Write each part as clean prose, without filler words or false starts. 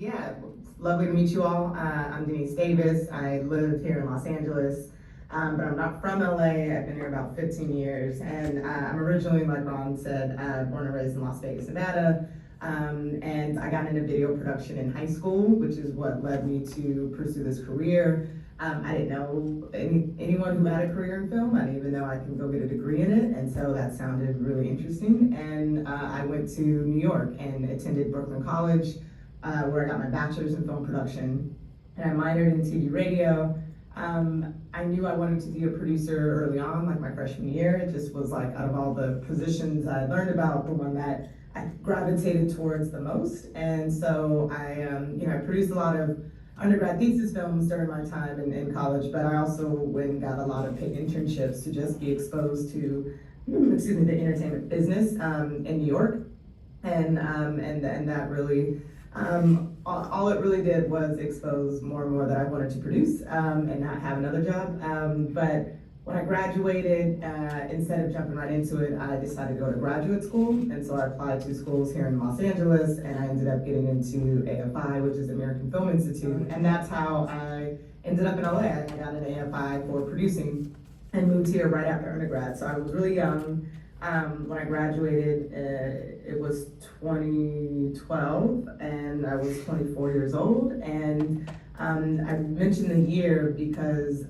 Yeah, lovely to meet you all. I'm Deniese Davis. I live here in Los Angeles, but I'm not from LA. I've been here about 15 years, and I'm originally, like Ron said, born and raised in Las Vegas, Nevada. And I got into video production in high school, which is what led me to pursue this career. I didn't know anyone who had a career in film. I didn't even know I could go get a degree in it, and so that sounded really interesting. And I went to New York and attended Brooklyn College, where I got my bachelor's in film production, and I minored in TV radio. I knew I wanted to be a producer early on, like my freshman year. It just was like, out of all the positions I learned about, the one that I gravitated towards the most. And so I produced a lot of undergrad thesis films during my time in college, but I also went and got a lot of paid internships to just be exposed to, the entertainment business in New York. And that really, all it really did was expose more and more that I wanted to produce and not have another job. But when I graduated, instead of jumping right into it, I decided to go to graduate school. And so I applied to schools here in Los Angeles, and I ended up getting into AFI, which is American Film Institute. And that's how I ended up in LA. I got an AFI for producing and moved here right after undergrad. So I was really young. When I graduated, it was 2012, and I was 24 years old. And I mentioned the year because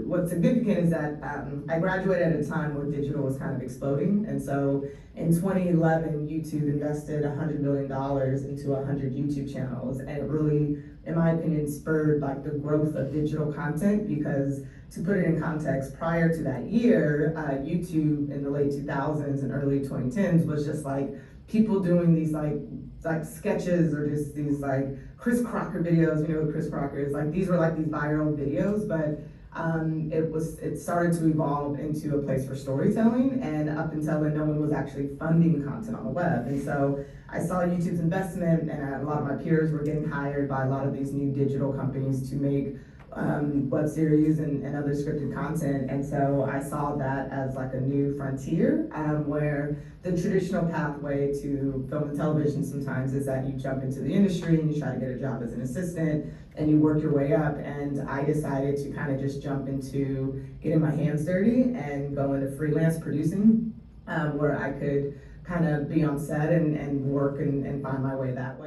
what's significant is that I graduated at a time where digital was kind of exploding. And so in 2011, YouTube invested $100 million into 100 YouTube channels. And it really, in my opinion, spurred like the growth of digital content, because to put it in context, prior to that year, YouTube in the late 2000s and early 2010s was just like people doing these like sketches, or just these like Chris Crocker videos. You know who Chris Crocker is? Like, these were like these viral videos, but it started to evolve into a place for storytelling, and up until then, no one was actually funding content on the web. And so I saw YouTube's investment, and a lot of my peers were getting hired by a lot of these new digital companies to make web series and other scripted content. And so I saw that as like a new frontier, where the traditional pathway to film and television sometimes is that you jump into the industry and you try to get a job as an assistant and you work your way up. And I decided to kind of just jump into getting my hands dirty and go into freelance producing, where I could kind of be on set and work and find my way that way.